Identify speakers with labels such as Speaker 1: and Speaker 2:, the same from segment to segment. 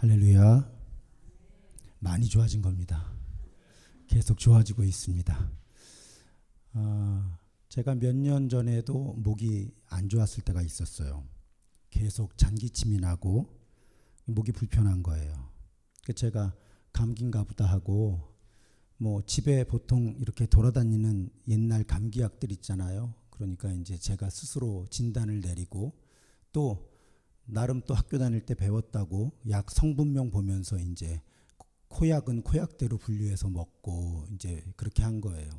Speaker 1: 할렐루야. 많이 좋아진 겁니다. 계속 좋아지고 있습니다. 제가 몇 년 전에도 목이 안 좋았을 때가 있었어요. 계속 잔기침이 나고 목이 불편한 거예요. 제가 감기인가 보다 하고 집에 보통 이렇게 돌아다니는 옛날 감기약들 있잖아요. 그러니까 이제 제가 스스로 진단을 내리고 또 나름 또 학교 다닐 때 배웠다고 약 성분명 보면서 이제 코약은 코약대로 분류해서 먹고 이제 그렇게 한 거예요.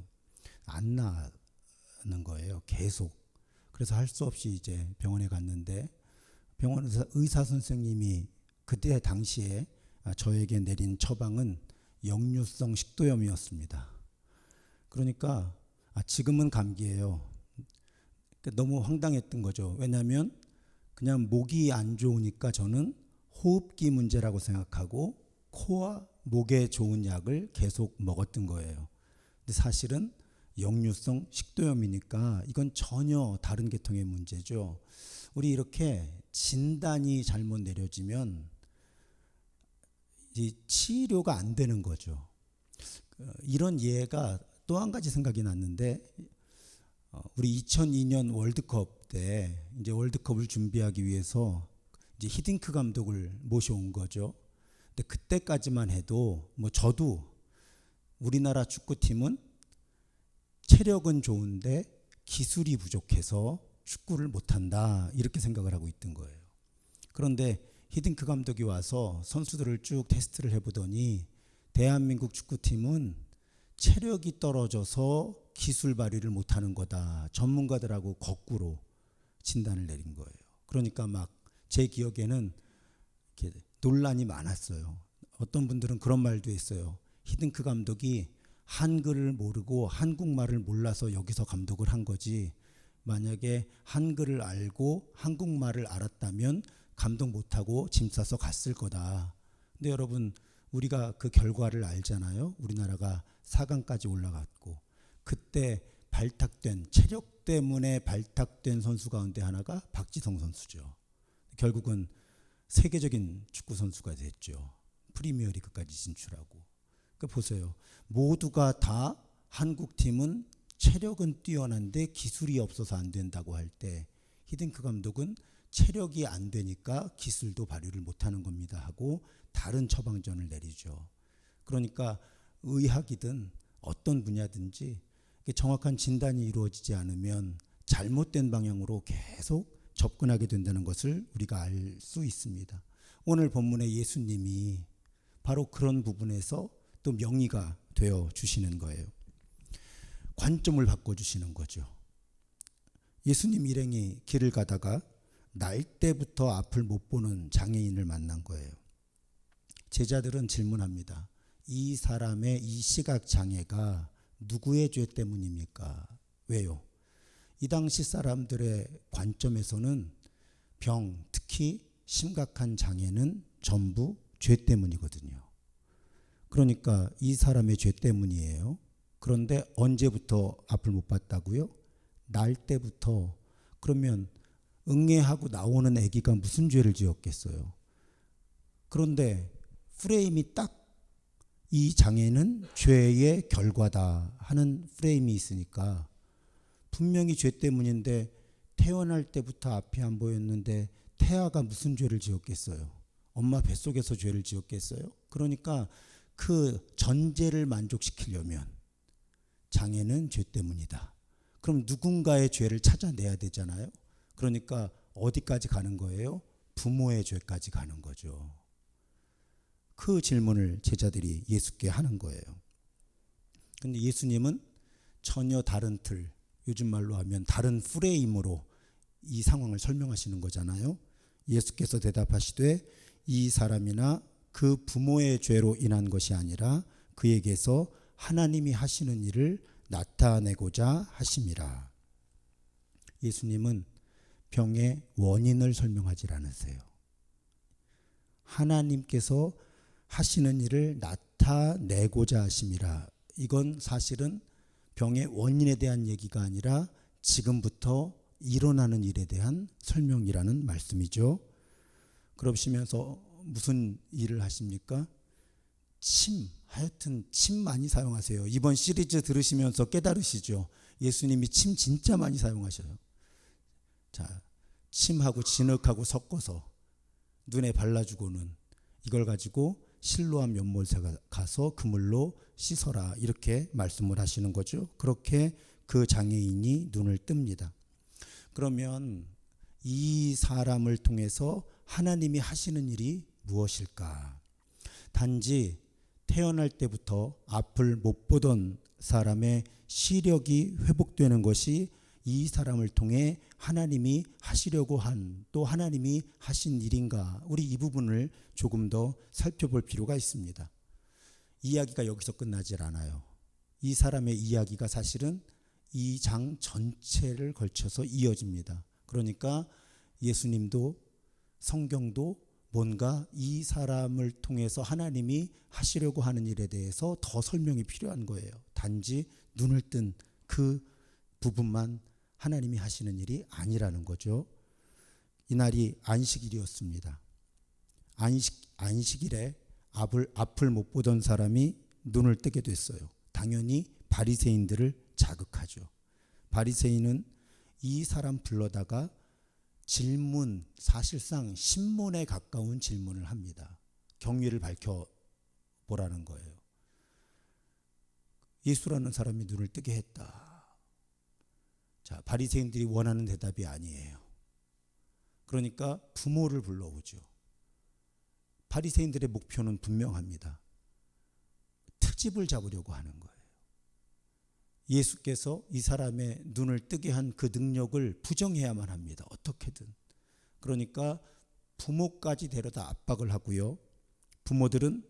Speaker 1: 안 나는 거예요. 계속. 그래서 할 수 없이 이제 병원에 갔는데 병원 의사 선생님이 그때 당시에 저에게 내린 처방은 역류성 식도염이었습니다. 그러니까 지금은 감기예요. 너무 황당했던 거죠. 왜냐하면 그냥 목이 안 좋으니까 저는 호흡기 문제라고 생각하고 코와 목에 좋은 약을 계속 먹었던 거예요. 근데 사실은 역류성 식도염이니까 이건 전혀 다른 계통의 문제죠. 우리 이렇게 진단이 잘못 내려지면 이 치료가 안 되는 거죠. 이런 예가 또 한 가지 생각이 났는데 우리 2002년 월드컵 때 이제 월드컵을 준비하기 위해서 이제 히딩크 감독을 모셔온 거죠. 근데 그때까지만 해도 저도 우리나라 축구팀은 체력은 좋은데 기술이 부족해서 축구를 못한다 이렇게 생각을 하고 있던 거예요. 그런데 히딩크 감독이 와서 선수들을 쭉 테스트를 해보더니 대한민국 축구팀은 체력이 떨어져서 기술 발휘를 못하는 거다. 전문가들하고 거꾸로 진단을 내린 거예요. 그러니까 막 제 기억에는 이렇게 논란이 많았어요. 어떤 분들은 그런 말도 했어요. 히딩크 감독이 한글을 모르고 한국말을 몰라서 여기서 감독을 한 거지 만약에 한글을 알고 한국말을 알았다면 감독 못하고 짐 싸서 갔을 거다. 근데 여러분 우리가 그 결과를 알잖아요. 우리나라가 4강까지 올라갔고 그때 발탁된 체력 때문에 발탁된 선수 가운데 하나가 박지성 선수죠. 결국은 세계적인 축구 선수가 됐죠. 프리미어리그까지 진출하고. 그러니까 보세요. 모두가 다 한국 팀은 체력은 뛰어난데 기술이 없어서 안 된다고 할 때 히딩크 감독은 체력이 안 되니까 기술도 발휘를 못하는 겁니다 하고 다른 처방전을 내리죠. 그러니까 의학이든 어떤 분야든지 정확한 진단이 이루어지지 않으면 잘못된 방향으로 계속 접근하게 된다는 것을 우리가 알 수 있습니다. 오늘 본문의 예수님이 바로 그런 부분에서 또 명의가 되어 주시는 거예요. 관점을 바꿔주시는 거죠. 예수님 일행이 길을 가다가 날 때부터 앞을 못 보는 장애인을 만난 거예요. 제자들은 질문합니다. 이 사람의 이 시각 장애가 누구의 죄 때문입니까? 왜요? 이 당시 사람들의 관점에서는 병, 특히 심각한 장애는 전부 죄 때문이거든요. 그러니까 이 사람의 죄 때문이에요. 그런데 언제부터 앞을 못 봤다고요? 날 때부터. 그러면 응애하고 나오는 아기가 무슨 죄를 지었겠어요? 그런데 프레임이 딱 이 장애는 죄의 결과다 하는 프레임이 있으니까 분명히 죄 때문인데 태어날 때부터 앞이 안 보였는데 태아가 무슨 죄를 지었겠어요? 엄마 뱃속에서 죄를 지었겠어요? 그러니까 그 전제를 만족시키려면 장애는 죄 때문이다. 그럼 누군가의 죄를 찾아내야 되잖아요. 그러니까 어디까지 가는 거예요? 부모의 죄까지 가는 거죠. 그 질문을 제자들이 예수께 하는 거예요. 근데 예수님은 전혀 다른 틀, 요즘 말로 하면 다른 프레임으로 이 상황을 설명하시는 거잖아요. 예수께서 대답하시되 이 사람이나 그 부모의 죄로 인한 것이 아니라 그에게서 하나님이 하시는 일을 나타내고자 하심이라. 예수님은 병의 원인을 설명하지 않으세요. 하나님께서 하시는 일을 나타내고자 하심이라. 이건 사실은 병의 원인에 대한 얘기가 아니라 지금부터 일어나는 일에 대한 설명이라는 말씀이죠. 그러시면서 무슨 일을 하십니까? 하여튼 침 많이 사용하세요. 이번 시리즈 들으시면서 깨달으시죠? 예수님이 침 진짜 많이 사용하셔요. 자, 침하고 진흙하고 섞어서 눈에 발라주고는 이걸 가지고 실로암 연못에 가서 그물로 씻어라, 이렇게 말씀을 하시는 거죠. 그렇게 그 장애인이 눈을 뜹니다. 그러면 이 사람을 통해서 하나님이 하시는 일이 무엇일까? 단지 태어날 때부터 앞을 못 보던 사람의 시력이 회복되는 것이 이 사람을 통해 하나님이 하시려고 한, 또 하나님이 하신 일인가? 우리 이 부분을 조금 더 살펴볼 필요가 있습니다. 이야기가 여기서 끝나질 않아요. 이 사람의 이야기가 사실은 이 장 전체를 걸쳐서 이어집니다. 그러니까 예수님도 성경도 뭔가 이 사람을 통해서 하나님이 하시려고 하는 일에 대해서 더 설명이 필요한 거예요. 단지 눈을 뜬 그 부분만 하나님이 하시는 일이 아니라는 거죠. 이날이 안식일이었습니다. 안식일에 앞을 못 보던 사람이 눈을 뜨게 됐어요. 당연히 바리새인들을 자극하죠. 바리새인은 이 사람 불러다가 질문, 사실상 신문에 가까운 질문을 합니다. 경위를 밝혀보라는 거예요. 예수라는 사람이 눈을 뜨게 했다. 자, 바리새인들이 원하는 대답이 아니에요. 그러니까 부모를 불러오죠. 바리새인들의 목표는 분명합니다. 트집을 잡으려고 하는 거예요. 예수께서 이 사람의 눈을 뜨게 한 그 능력을 부정해야만 합니다. 어떻게든. 그러니까 부모까지 데려다 압박을 하고요. 부모들은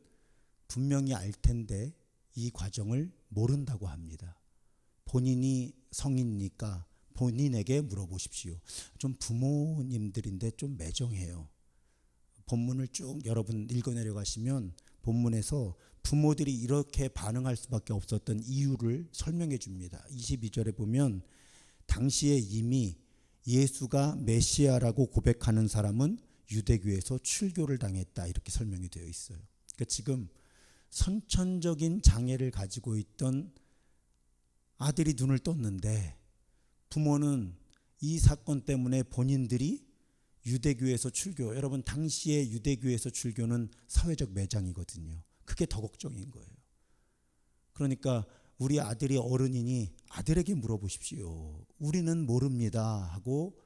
Speaker 1: 분명히 알 텐데 이 과정을 모른다고 합니다. 본인이 성인이니까 본인에게 물어보십시오. 좀 부모님들인데 좀 매정해요. 본문을 쭉 여러분 읽어내려가시면 본문에서 부모들이 이렇게 반응할 수밖에 없었던 이유를 설명해 줍니다. 22절에 보면 당시에 이미 예수가 메시아라고 고백하는 사람은 유대교에서 출교를 당했다, 이렇게 설명이 되어 있어요. 그러니까 지금 선천적인 장애를 가지고 있던 아들이 눈을 떴는데 부모는 이 사건 때문에 본인들이 유대교에서 출교, 여러분 당시에 유대교에서 출교는 사회적 매장이거든요. 그게 더 걱정인 거예요. 그러니까 우리 아들이 어른이니 아들에게 물어보십시오. 우리는 모릅니다 하고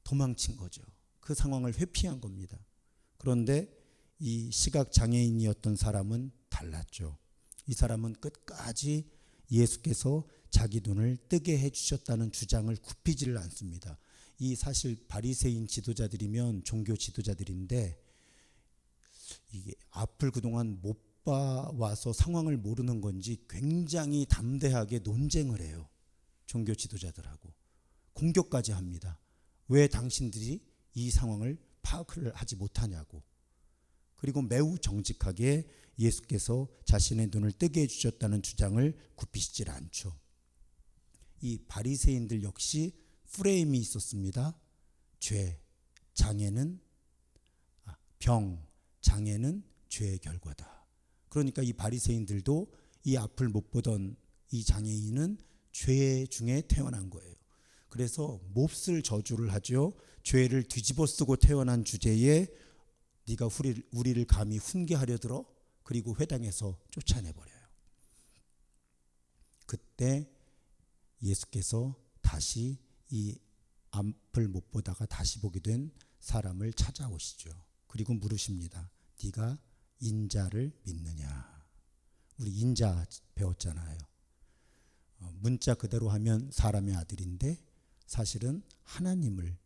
Speaker 1: 도망친 거죠. 그 상황을 회피한 겁니다. 그런데 이 시각장애인이었던 사람은 달랐죠. 이 사람은 끝까지 예수께서 자기 눈을 뜨게 해주셨다는 주장을 굽히지를 않습니다. 이 사실 바리새인 지도자들이면 종교 지도자들인데 이게 앞을 그동안 못 봐와서 상황을 모르는 건지 굉장히 담대하게 논쟁을 해요. 종교 지도자들하고 공격까지 합니다. 왜 당신들이 이 상황을 파악을 하지 못하냐고. 그리고 매우 정직하게 예수께서 자신의 눈을 뜨게 해주셨다는 주장을 굽히시질 않죠. 이 바리새인들 역시 프레임이 있었습니다. 장애는 죄의 결과다. 그러니까 이 바리새인들도 이 앞을 못 보던 이 장애인은 죄 중에 태어난 거예요. 그래서 몹쓸 저주를 하죠. 죄를 뒤집어 쓰고 태어난 주제에 네가 우리를 감히 훈계하려 들어? 그리고 회당에서 쫓아내버려요. 그때 예수께서 다시 이 앞을 못 보다가 다시 보게 된 사람을 찾아오시죠. 그리고 물으십니다. 네가 인자를 믿느냐? 우리 인자 배웠잖아요. 문자 그대로 하면 사람의 아들인데 사실은 하나님을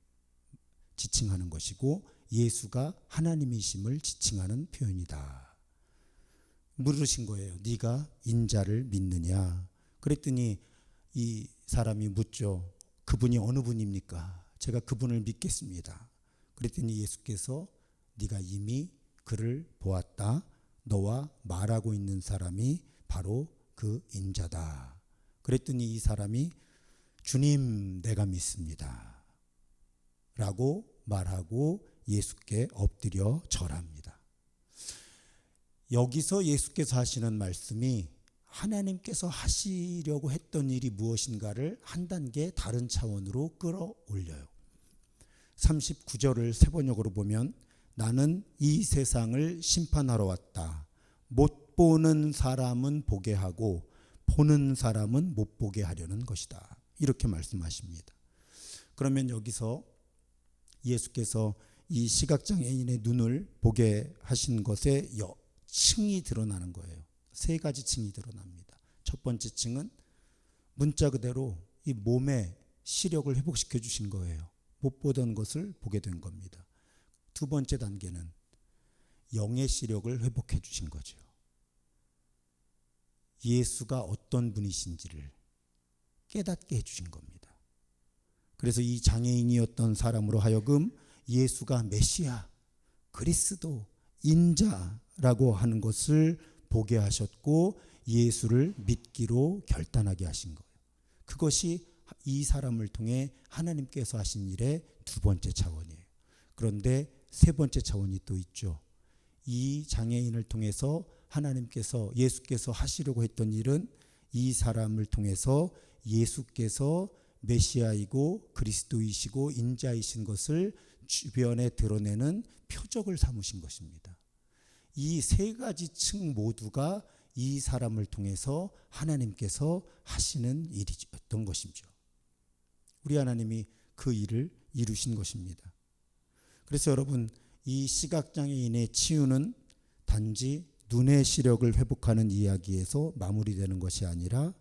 Speaker 1: 지칭하는 것이고 예수가 하나님이심을 지칭하는 표현이다. 물으신 거예요. 네가 인자를 믿느냐? 그랬더니 이 사람이 묻죠. 그분이 어느 분입니까? 제가 그분을 믿겠습니다. 그랬더니 예수께서 네가 이미 그를 보았다. 너와 말하고 있는 사람이 바로 그 인자다. 그랬더니 이 사람이 주님, 내가 믿습니다 라고 말하고 예수께 엎드려 절합니다. 여기서 예수께서 하시는 말씀이 하나님께서 하시려고 했던 일이 무엇인가를 한 단계 다른 차원으로 끌어올려요. 39절을 세 번역으로 보면 나는 이 세상을 심판하러 왔다. 못 보는 사람은 보게 하고 보는 사람은 못 보게 하려는 것이다. 이렇게 말씀하십니다. 그러면 여기서 예수께서 이 시각장애인의 눈을 보게 하신 것에 층이 드러나는 거예요. 세 가지 층이 드러납니다. 첫 번째 층은 문자 그대로 이 몸의 시력을 회복시켜 주신 거예요. 못 보던 것을 보게 된 겁니다. 두 번째 단계는 영의 시력을 회복해 주신 거죠. 예수가 어떤 분이신지를 깨닫게 해주신 겁니다. 그래서 이 장애인이었던 사람으로 하여금 예수가 메시아, 그리스도, 인자라고 하는 것을 보게 하셨고 예수를 믿기로 결단하게 하신 거예요. 그것이 이 사람을 통해 하나님께서 하신 일의 두 번째 차원이에요. 그런데 세 번째 차원이 또 있죠. 이 장애인을 통해서 하나님께서 예수께서 하시려고 했던 일은 이 사람을 통해서 예수께서 메시아이고 그리스도이시고 인자이신 것을 주변에 드러내는 표적을 삼으신 것입니다. 이 세 가지 층 모두가 이 사람을 통해서 하나님께서 하시는 일이었던 것이죠. 우리 하나님이 그 일을 이루신 것입니다. 그래서 여러분, 이 시각장애인의 치유는 단지 눈의 시력을 회복하는 이야기에서 마무리되는 것이 아니라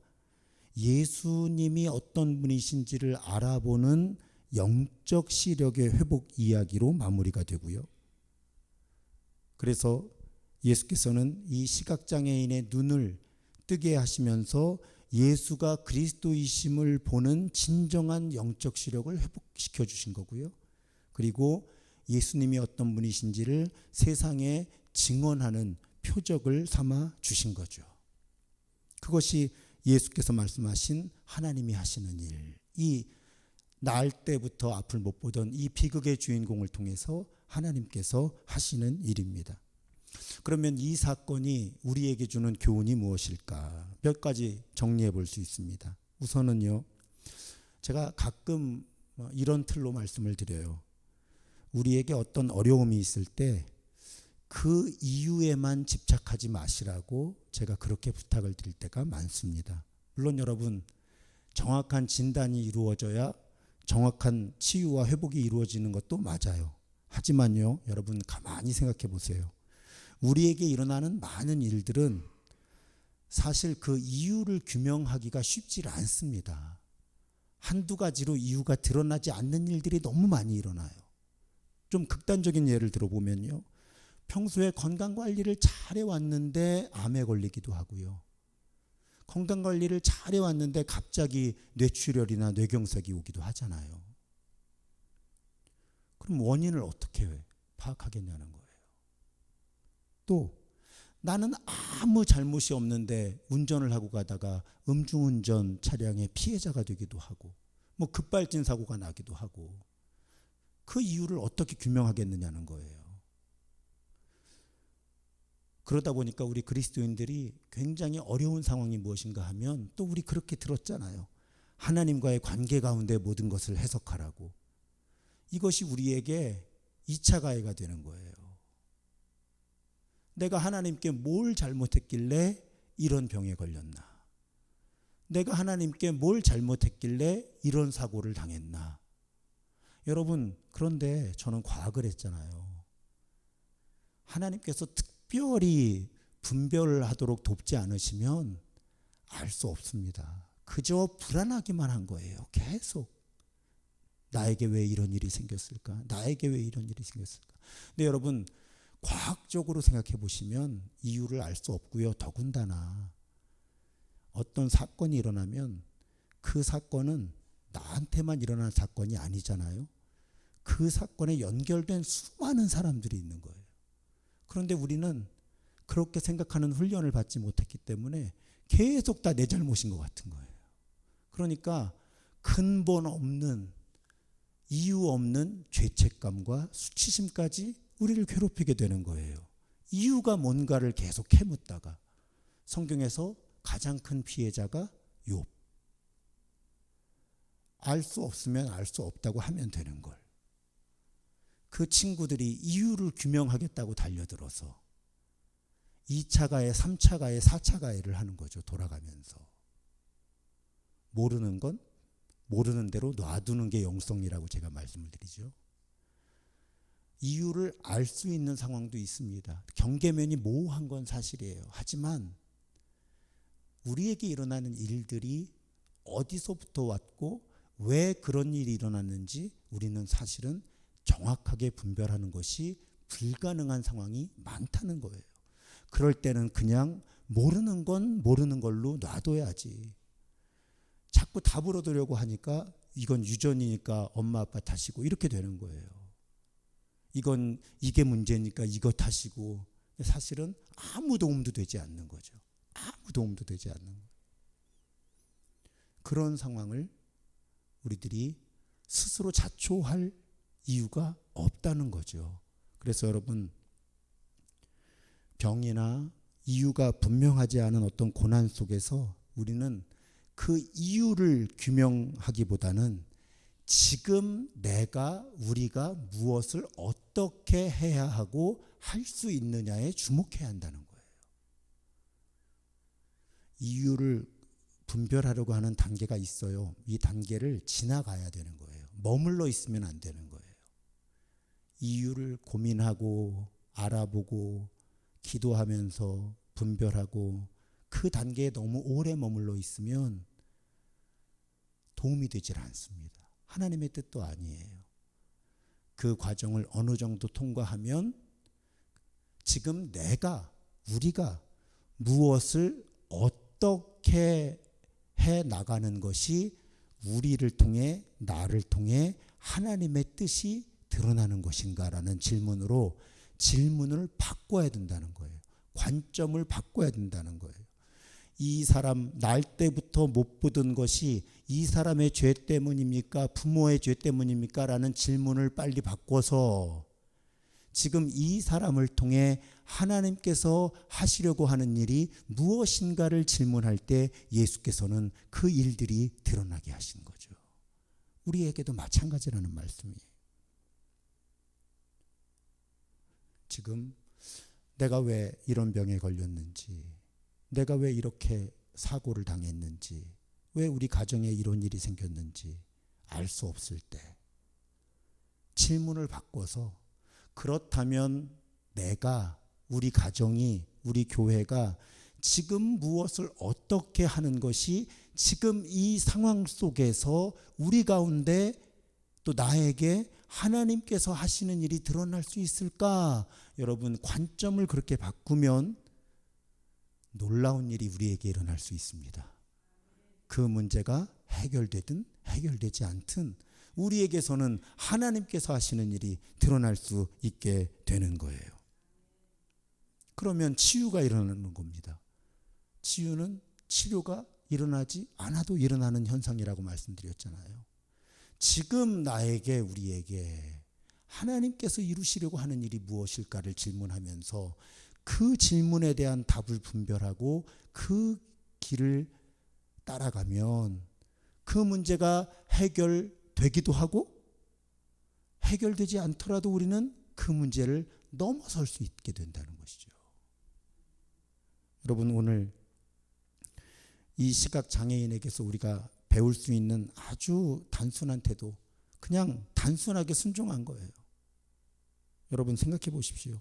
Speaker 1: 예수님이 어떤 분이신지를 알아보는 영적 시력의 회복 이야기로 마무리가 되고요. 그래서 예수께서는 이 시각장애인의 눈을 뜨게 하시면서 예수가 그리스도이심을 보는 진정한 영적 시력을 회복시켜 주신 거고요. 그리고 예수님이 어떤 분이신지를 세상에 증언하는 표적을 삼아 주신 거죠. 그것이 예수께서 말씀하신 하나님이 하시는 일, 이 날 때부터 앞을 못 보던 이 비극의 주인공을 통해서 하나님께서 하시는 일입니다. 그러면 이 사건이 우리에게 주는 교훈이 무엇일까? 몇 가지 정리해 볼 수 있습니다. 우선은요, 제가 가끔 이런 틀로 말씀을 드려요. 우리에게 어떤 어려움이 있을 때 그 이유에만 집착하지 마시라고 제가 그렇게 부탁을 드릴 때가 많습니다. 물론 여러분, 정확한 진단이 이루어져야 정확한 치유와 회복이 이루어지는 것도 맞아요. 하지만요, 여러분 가만히 생각해 보세요. 우리에게 일어나는 많은 일들은 사실 그 이유를 규명하기가 쉽지 않습니다. 한두 가지로 이유가 드러나지 않는 일들이 너무 많이 일어나요. 좀 극단적인 예를 들어보면요, 평소에 건강관리를 잘해왔는데 암에 걸리기도 하고요. 건강관리를 잘해왔는데 갑자기 뇌출혈이나 뇌경색이 오기도 하잖아요. 그럼 원인을 어떻게 파악하겠냐는 거예요. 또 나는 아무 잘못이 없는데 운전을 하고 가다가 음주운전 차량의 피해자가 되기도 하고 뭐 급발진 사고가 나기도 하고 그 이유를 어떻게 규명하겠느냐는 거예요. 그러다 보니까 우리 그리스도인들이 굉장히 어려운 상황이 무엇인가 하면 또 우리 그렇게 들었잖아요. 하나님과의 관계 가운데 모든 것을 해석하라고. 이것이 우리에게 2차 가해가 되는 거예요. 내가 하나님께 뭘 잘못했길래 이런 병에 걸렸나? 내가 하나님께 뭘 잘못했길래 이런 사고를 당했나? 여러분, 그런데 저는 과학을 했잖아요. 하나님께서 특별히 분별을 하도록 돕지 않으시면 알 수 없습니다. 그저 불안하기만 한 거예요. 계속. 나에게 왜 이런 일이 생겼을까? 나에게 왜 이런 일이 생겼을까? 근데 여러분, 과학적으로 생각해 보시면 이유를 알 수 없고요. 더군다나 어떤 사건이 일어나면 그 사건은 나한테만 일어난 사건이 아니잖아요. 그 사건에 연결된 수많은 사람들이 있는 거예요. 그런데 우리는 그렇게 생각하는 훈련을 받지 못했기 때문에 계속 다 내 잘못인 것 같은 거예요. 그러니까 근본 없는, 이유 없는 죄책감과 수치심까지 우리를 괴롭히게 되는 거예요. 이유가 뭔가를 계속 캐묻다가 성경에서 가장 큰 피해자가 욥. 알 수 없으면 알 수 없다고 하면 되는 걸. 그 친구들이 이유를 규명하겠다고 달려들어서 2차 가해, 3차 가해, 4차 가해를 하는 거죠. 돌아가면서. 모르는 건 모르는 대로 놔두는 게 영성이라고 제가 말씀을 드리죠. 이유를 알 수 있는 상황도 있습니다. 경계면이 모호한 건 사실이에요. 하지만 우리에게 일어나는 일들이 어디서부터 왔고 왜 그런 일이 일어났는지 우리는 사실은 정확하게 분별하는 것이 불가능한 상황이 많다는 거예요. 그럴 때는 그냥 모르는 건 모르는 걸로 놔둬야지. 자꾸 답을 얻으려고 하니까 이건 유전이니까 엄마 아빠 탓이고 이렇게 되는 거예요. 이게 문제니까 이거 탓이고 사실은 아무 도움도 되지 않는 거죠. 아무 도움도 되지 않는 거예요. 그런 상황을 우리들이 스스로 자초할 이유가 없다는 거죠. 그래서 여러분, 병이나 이유가 분명하지 않은 어떤 고난 속에서 우리는 그 이유를 규명하기보다는 지금 우리가 무엇을 어떻게 해야 하고 할 수 있느냐에 주목해야 한다는 거예요. 이유를 분별하려고 하는 단계가 있어요. 이 단계를 지나가야 되는 거예요. 머물러 있으면 안 되는 거예요. 이유를 고민하고 알아보고 기도하면서 분별하고 그 단계에 너무 오래 머물러 있으면 도움이 되질 않습니다. 하나님의 뜻도 아니에요. 그 과정을 어느 정도 통과하면 지금 우리가 무엇을 어떻게 해 나가는 것이 우리를 통해 나를 통해 하나님의 뜻이 드러나는 것인가라는 질문을 바꿔야 된다는 거예요. 관점을 바꿔야 된다는 거예요. 이 사람 날 때부터 못 보던 것이 이 사람의 죄 때문입니까? 부모의 죄 때문입니까? 라는 질문을 빨리 바꿔서 지금 이 사람을 통해 하나님께서 하시려고 하는 일이 무엇인가를 질문할 때 예수께서는 그 일들이 드러나게 하신 거죠. 우리에게도 마찬가지라는 말씀이에요. 지금 내가 왜 이런 병에 걸렸는지, 내가 왜 이렇게 사고를 당했는지, 왜 우리 가정에 이런 일이 생겼는지 알 수 없을 때 질문을 바꿔서 그렇다면 우리 가정이, 우리 교회가 지금 무엇을 어떻게 하는 것이 지금 이 상황 속에서 우리 가운데 또 나에게 하나님께서 하시는 일이 드러날 수 있을까? 여러분, 관점을 그렇게 바꾸면 놀라운 일이 우리에게 일어날 수 있습니다. 그 문제가 해결되든 해결되지 않든 우리에게서는 하나님께서 하시는 일이 드러날 수 있게 되는 거예요. 그러면 치유가 일어나는 겁니다. 치유는 치료가 일어나지 않아도 일어나는 현상이라고 말씀드렸잖아요. 지금 우리에게 하나님께서 이루시려고 하는 일이 무엇일까를 질문하면서 그 질문에 대한 답을 분별하고 그 길을 따라가면 그 문제가 해결되기도 하고 해결되지 않더라도 우리는 그 문제를 넘어설 수 있게 된다는 것이죠. 여러분, 오늘 이 시각장애인에게서 우리가 배울 수 있는 아주 단순한 태도, 그냥 단순하게 순종한 거예요. 여러분 생각해 보십시오.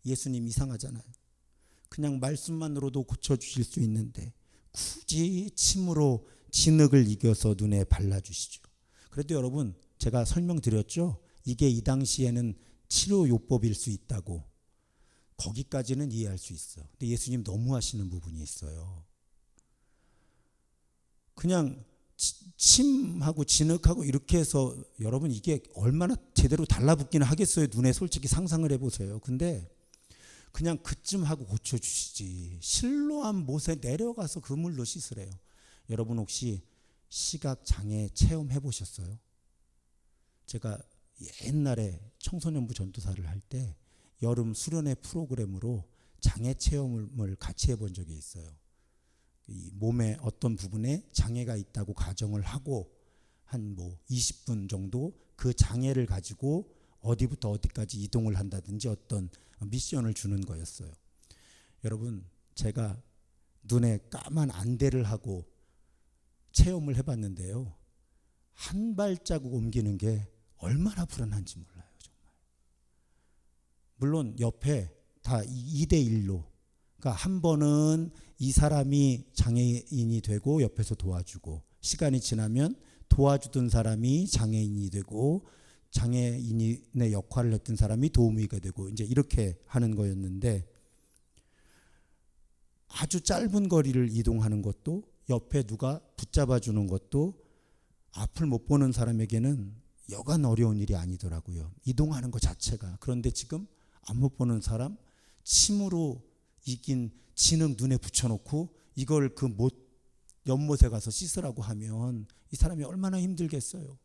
Speaker 1: 예수님 이상하잖아요. 그냥 말씀만으로도 고쳐주실 수 있는데 굳이 침으로 진흙을 이겨서 눈에 발라주시죠. 그래도 여러분, 제가 설명드렸죠. 이게 이 당시에는 치료요법일 수 있다고. 거기까지는 이해할 수 있어. 근데 예수님 너무하시는 부분이 있어요. 그냥 침하고 진흙하고 이렇게 해서 여러분 이게 얼마나 제대로 달라붙기는 하겠어요. 눈에 솔직히 상상을 해보세요. 근데 그냥 그쯤 하고 고쳐주시지. 실로암 못에 내려가서 그 물로 씻으래요. 여러분 혹시 시각장애 체험해 보셨어요? 제가 옛날에 청소년부 전도사를 할 때 여름 수련회 프로그램으로 장애 체험을 같이 해본 적이 있어요. 이 몸의 어떤 부분에 장애가 있다고 가정을 하고 한 20분 정도 그 장애를 가지고 어디부터 어디까지 이동을 한다든지 어떤 미션을 주는 거였어요. 여러분, 제가 눈에 까만 안대를 하고 체험을 해봤는데요. 한 발자국 옮기는 게 얼마나 불안한지 몰라요. 정말. 물론 옆에 다 2대1로, 그러니까 한 번은 이 사람이 장애인이 되고 옆에서 도와주고, 시간이 지나면 도와주던 사람이 장애인이 되고 장애인의 역할을 했던 사람이 도우미가 되고, 이제 이렇게 하는 거였는데, 아주 짧은 거리를 이동하는 것도, 옆에 누가 붙잡아 주는 것도 앞을 못 보는 사람에게는 여간 어려운 일이 아니더라고요. 이동하는 것 자체가. 그런데 지금 앞 못 보는 사람, 침으로 이긴 진흙 눈에 붙여놓고 이걸 그 연못에 가서 씻으라고 하면 이 사람이 얼마나 힘들겠어요.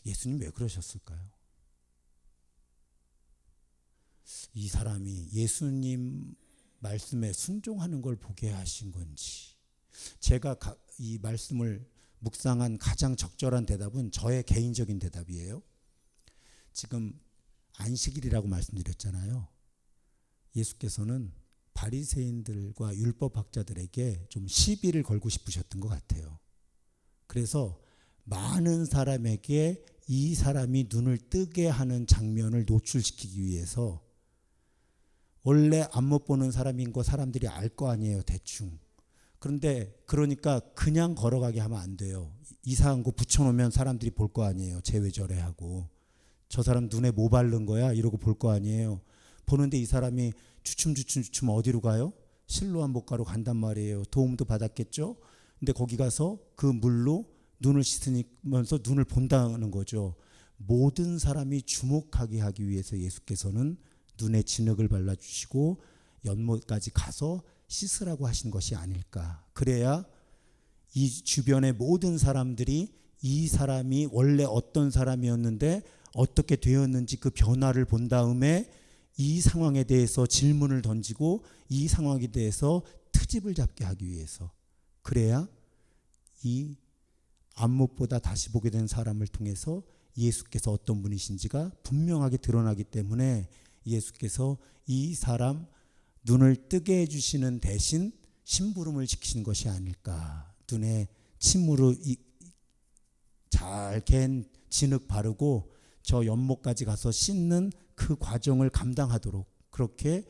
Speaker 1: 예수님 왜 그러셨을까요? 이 사람이 예수님 말씀에 순종하는 걸 보게 하신 건지, 제가 이 말씀을 묵상한 가장 적절한 대답은 저의 개인적인 대답이에요. 지금 안식일이라고 말씀드렸잖아요. 예수께서는 바리새인들과 율법학자들에게 좀 시비를 걸고 싶으셨던 것 같아요. 그래서 많은 사람에게 이 사람이 눈을 뜨게 하는 장면을 노출시키기 위해서, 원래 앞 못 보는 사람인 거 사람들이 알 거 아니에요, 대충. 그런데 그러니까 그냥 걸어가게 하면 안 돼요. 이상한 거 붙여놓으면 사람들이 볼 거 아니에요. 쟤 왜 저래 하고. 저 사람 눈에 뭐 바른 거야? 이러고 볼 거 아니에요. 보는데 이 사람이 주춤 어디로 가요? 실로암 목가로 간단 말이에요. 도움도 받았겠죠? 근데 거기 가서 그 물로 눈을 씻으면서 눈을 본다는 거죠. 모든 사람이 주목하게 하기 위해서 예수께서는 눈에 진흙을 발라주시고 연못까지 가서 씻으라고 하신 것이 아닐까. 그래야 이 주변의 모든 사람들이 이 사람이 원래 어떤 사람이었는데 어떻게 되었는지 그 변화를 본 다음에 이 상황에 대해서 질문을 던지고 이 상황에 대해서 트집을 잡게 하기 위해서, 그래야 이 앞못보다 다시 보게 된 사람을 통해서 예수께서 어떤 분이신지가 분명하게 드러나기 때문에 예수께서 이 사람 눈을 뜨게 해주시는 대신 심부름을 지키신 것이 아닐까. 눈에 침으로 잘 갠 진흙 바르고 저 연못까지 가서 씻는 그 과정을 감당하도록, 그렇게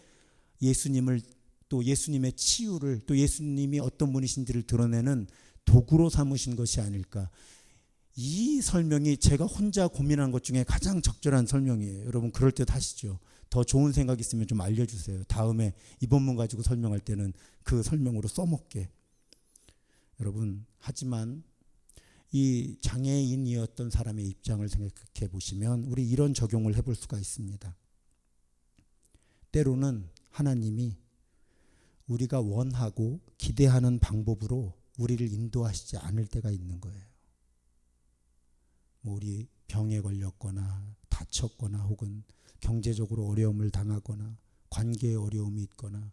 Speaker 1: 예수님을, 또 예수님의 치유를, 또 예수님이 어떤 분이신지를 드러내는 도구로 삼으신 것이 아닐까. 이 설명이 제가 혼자 고민한 것 중에 가장 적절한 설명이에요. 여러분 그럴 듯 하시죠? 더 좋은 생각 있으면 좀 알려주세요. 다음에 이 본문 가지고 설명할 때는 그 설명으로 써먹게. 여러분, 하지만 이 장애인이었던 사람의 입장을 생각해 보시면 우리 이런 적용을 해볼 수가 있습니다. 때로는 하나님이 우리가 원하고 기대하는 방법으로 우리를 인도하시지 않을 때가 있는 거예요. 우리 병에 걸렸거나 다쳤거나 혹은 경제적으로 어려움을 당하거나 관계에 어려움이 있거나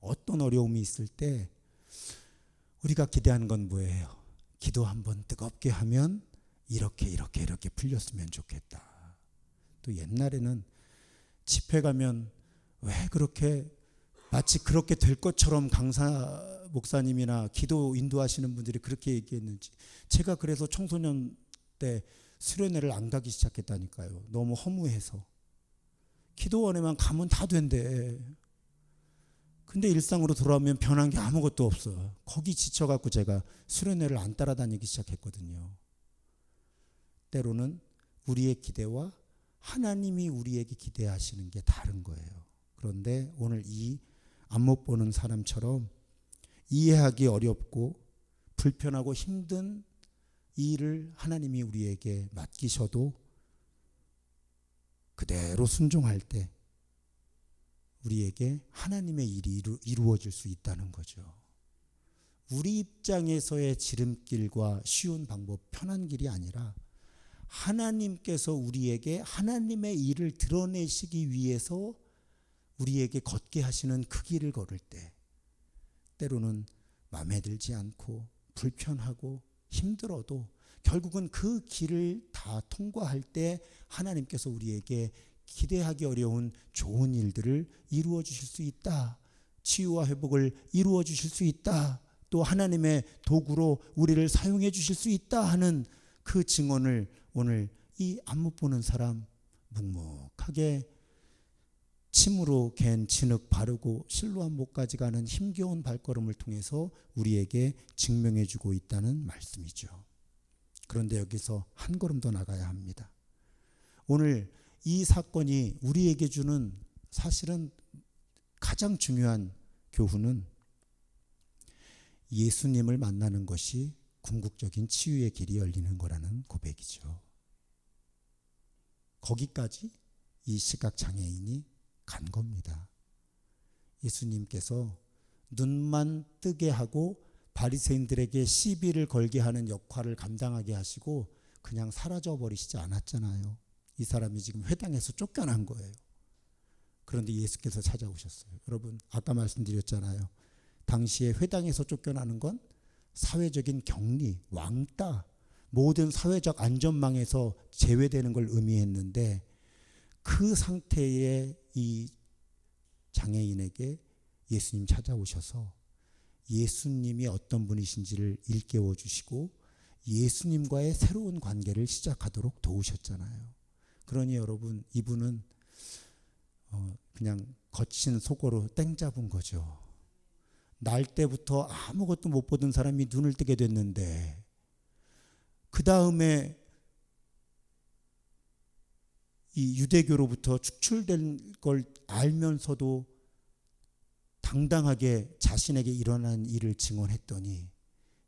Speaker 1: 어떤 어려움이 있을 때 우리가 기대하는 건 뭐예요? 기도 한번 뜨겁게 하면 이렇게 풀렸으면 좋겠다. 또 옛날에는 집회 가면 왜 그렇게 마치 그렇게 될 것처럼 강사 목사님이나 기도 인도하시는 분들이 그렇게 얘기했는지, 제가 그래서 청소년 때 수련회를 안 가기 시작했다니까요. 너무 허무해서. 기도원에만 가면 다 된대. 근데 일상으로 돌아오면 변한 게 아무것도 없어. 거기 지쳐갖고 제가 수련회를 안 따라다니기 시작했거든요. 때로는 우리의 기대와 하나님이 우리에게 기대하시는 게 다른 거예요. 그런데 오늘 이 앞 못 보는 사람처럼 이해하기 어렵고 불편하고 힘든 이 일을 하나님이 우리에게 맡기셔도 그대로 순종할 때 우리에게 하나님의 일이 이루어질 수 있다는 거죠. 우리 입장에서의 지름길과 쉬운 방법, 편한 길이 아니라 하나님께서 우리에게 하나님의 일을 드러내시기 위해서 우리에게 걷게 하시는 그 길을 걸을 때 때로는 마음에 들지 않고 불편하고 힘들어도 결국은 그 길을 다 통과할 때 하나님께서 우리에게 기대하기 어려운 좋은 일들을 이루어 주실 수 있다. 치유와 회복을 이루어 주실 수 있다. 또 하나님의 도구로 우리를 사용해 주실 수 있다 하는 그 증언을 오늘 이 안 못 보는 사람 묵묵하게 침으로 갠 진흙 바르고 실로암 못까지 가는 힘겨운 발걸음을 통해서 우리에게 증명해 주고 있다는 말씀이죠. 그런데 여기서 한 걸음 더 나가야 합니다. 오늘 이 사건이 우리에게 주는 사실은 가장 중요한 교훈은 예수님을 만나는 것이 궁극적인 치유의 길이 열리는 거라는 고백이죠. 거기까지 이 시각장애인이 간 겁니다. 예수님께서 눈만 뜨게 하고 바리새인들에게 시비를 걸게 하는 역할을 감당하게 하시고 그냥 사라져 버리시지 않았잖아요. 이 사람이 지금 회당에서 쫓겨난 거예요. 그런데 예수께서 찾아오셨어요. 여러분 아까 말씀드렸잖아요. 당시에 회당에서 쫓겨나는 건 사회적인 격리, 왕따, 모든 사회적 안전망에서 제외되는 걸 의미했는데 그 상태의 이 장애인에게 예수님 찾아오셔서 예수님이 어떤 분이신지를 일깨워 주시고 예수님과의 새로운 관계를 시작하도록 도우셨잖아요. 그러니 여러분 이분은 그냥 거친 속어로 땡 잡은 거죠. 날 때부터 아무것도 못 보던 사람이 눈을 뜨게 됐는데 그 다음에 이 유대교로부터 축출된 걸 알면서도 당당하게 자신에게 일어난 일을 증언했더니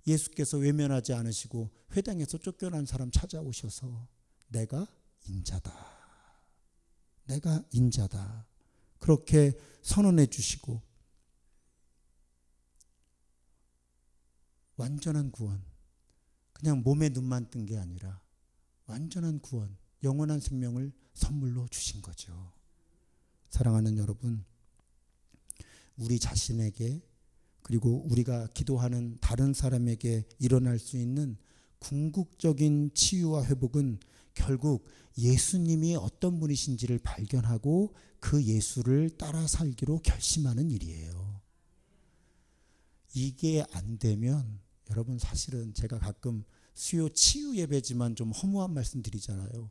Speaker 1: 예수께서 외면하지 않으시고 회당에서 쫓겨난 사람 찾아오셔서 내가 인자다. 내가 인자다. 그렇게 선언해 주시고 완전한 구원, 그냥 몸에 눈만 뜬 게 아니라 완전한 구원, 영원한 생명을 선물로 주신 거죠. 사랑하는 여러분, 우리 자신에게 그리고 우리가 기도하는 다른 사람에게 일어날 수 있는 궁극적인 치유와 회복은 결국 예수님이 어떤 분이신지를 발견하고 그 예수를 따라 살기로 결심하는 일이에요. 이게 안 되면 여러분 사실은 제가 가끔 수요 치유 예배지만 좀 허무한 말씀 드리잖아요.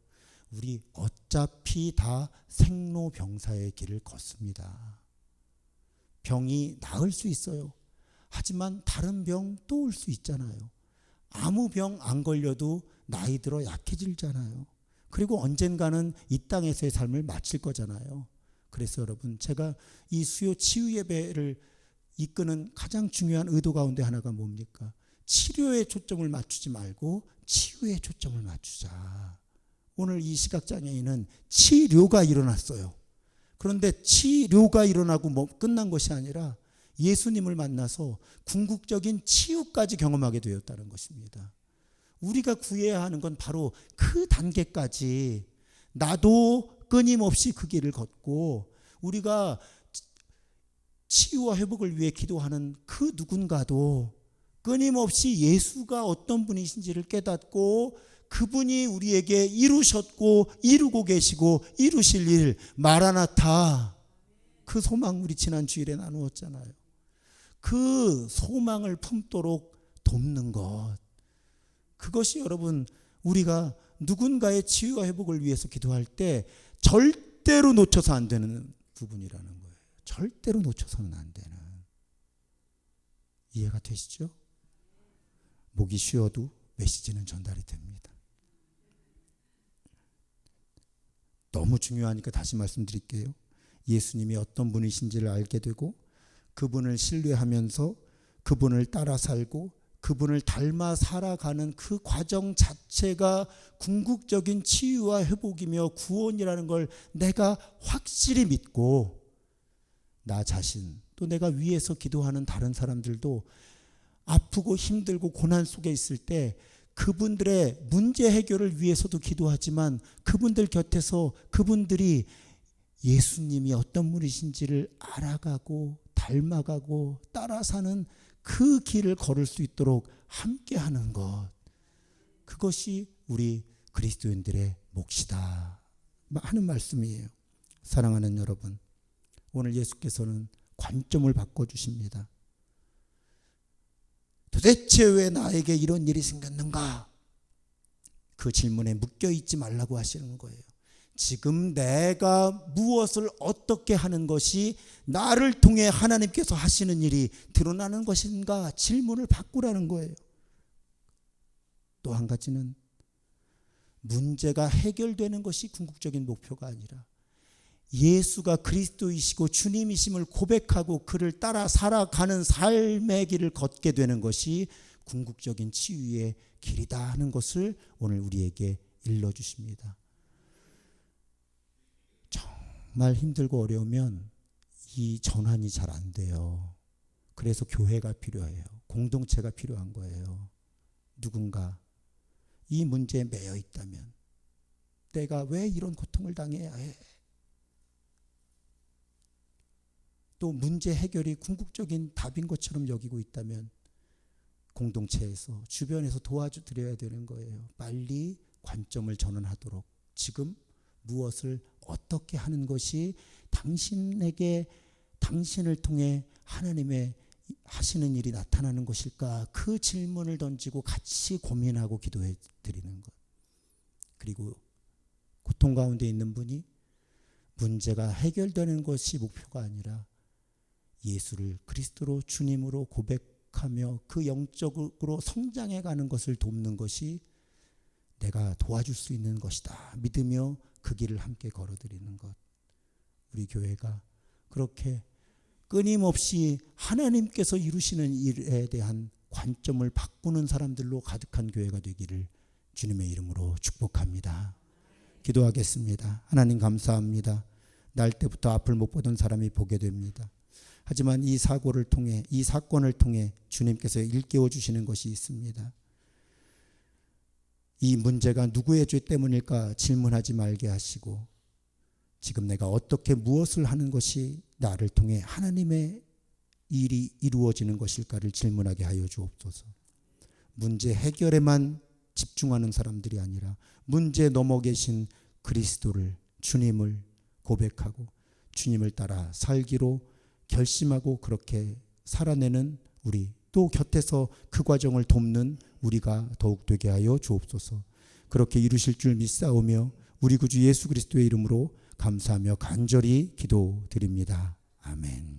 Speaker 1: 우리 어차피 다 생로병사의 길을 걷습니다. 병이 나을 수 있어요. 하지만 다른 병 또 올 수 있잖아요. 아무 병 안 걸려도 나이 들어 약해지잖아요. 그리고 언젠가는 이 땅에서의 삶을 마칠 거잖아요. 그래서 여러분 제가 이 수요 치유 예배를 이끄는 가장 중요한 의도 가운데 하나가 뭡니까? 치료에 초점을 맞추지 말고 치유에 초점을 맞추자. 오늘 이 시각장애인은 치료가 일어났어요. 그런데 치료가 일어나고 뭐 끝난 것이 아니라 예수님을 만나서 궁극적인 치유까지 경험하게 되었다는 것입니다. 우리가 구해야 하는 건 바로 그 단계까지 나도 끊임없이 그 길을 걷고 우리가 치유와 회복을 위해 기도하는 그 누군가도 끊임없이 예수가 어떤 분이신지를 깨닫고 그분이 우리에게 이루셨고 이루고 계시고 이루실 일 마라나타, 그 소망 우리 지난 주일에 나누었잖아요. 그 소망을 품도록 돕는 것, 그것이 여러분 우리가 누군가의 치유와 회복을 위해서 기도할 때 절대로 놓쳐서 안 되는 부분이라는 거예요. 절대로 놓쳐서는 안 되는. 이해가 되시죠? 목이 쉬어도 메시지는 전달이 됩니다. 너무 중요하니까 다시 말씀드릴게요. 예수님이 어떤 분이신지를 알게 되고 그분을 신뢰하면서 그분을 따라 살고 그분을 닮아 살아가는 그 과정 자체가 궁극적인 치유와 회복이며 구원이라는 걸 내가 확실히 믿고 나 자신 또 내가 위에서 기도하는 다른 사람들도 아프고 힘들고 고난 속에 있을 때 그분들의 문제 해결을 위해서도 기도하지만 그분들 곁에서 그분들이 예수님이 어떤 분이신지를 알아가고 닮아가고 따라 사는 그 길을 걸을 수 있도록 함께하는 것, 그것이 우리 그리스도인들의 몫이다 하는 말씀이에요. 사랑하는 여러분, 오늘 예수께서는 관점을 바꿔주십니다. 도대체 왜 나에게 이런 일이 생겼는가? 그 질문에 묶여있지 말라고 하시는 거예요. 지금 내가 무엇을 어떻게 하는 것이 나를 통해 하나님께서 하시는 일이 드러나는 것인가? 질문을 바꾸라는 거예요. 또 한 가지는 문제가 해결되는 것이 궁극적인 목표가 아니라 예수가 그리스도이시고 주님이심을 고백하고 그를 따라 살아가는 삶의 길을 걷게 되는 것이 궁극적인 치유의 길이다 하는 것을 오늘 우리에게 일러주십니다. 정말 힘들고 어려우면 이 전환이 잘 안 돼요. 그래서 교회가 필요해요. 공동체가 필요한 거예요. 누군가 이 문제에 매여 있다면, 내가 왜 이런 고통을 당해야 해? 또 문제 해결이 궁극적인 답인 것처럼 여기고 있다면 공동체에서 주변에서 도와드려야 되는 거예요. 빨리 관점을 전환하도록, 지금 무엇을 어떻게 하는 것이 당신에게, 당신을 통해 하나님의 하시는 일이 나타나는 것일까? 그 질문을 던지고 같이 고민하고 기도해 드리는 것. 그리고 고통 가운데 있는 분이 문제가 해결되는 것이 목표가 아니라 예수를 그리스도로 주님으로 고백하며 그 영적으로 성장해 가는 것을 돕는 것이 내가 도와줄 수 있는 것이다 믿으며 그 길을 함께 걸어드리는 것. 우리 교회가 그렇게 끊임없이 하나님께서 이루시는 일에 대한 관점을 바꾸는 사람들로 가득한 교회가 되기를 주님의 이름으로 축복합니다. 기도하겠습니다. 하나님 감사합니다. 날 때부터 앞을 못 보던 사람이 보게 됩니다. 하지만 이 사고를 통해, 이 사건을 통해 주님께서 일깨워 주시는 것이 있습니다. 이 문제가 누구의 죄 때문일까 질문하지 말게 하시고, 지금 내가 어떻게 무엇을 하는 것이 나를 통해 하나님의 일이 이루어지는 것일까를 질문하게 하여 주옵소서. 문제 해결에만 집중하는 사람들이 아니라 문제 넘어 계신 그리스도를, 주님을 고백하고 주님을 따라 살기로 결심하고 그렇게 살아내는 우리, 또 곁에서 그 과정을 돕는 우리가 더욱 되게 하여 주옵소서. 그렇게 이루실 줄 믿사오며 우리 구주 예수 그리스도의 이름으로 감사하며 간절히 기도드립니다. 아멘.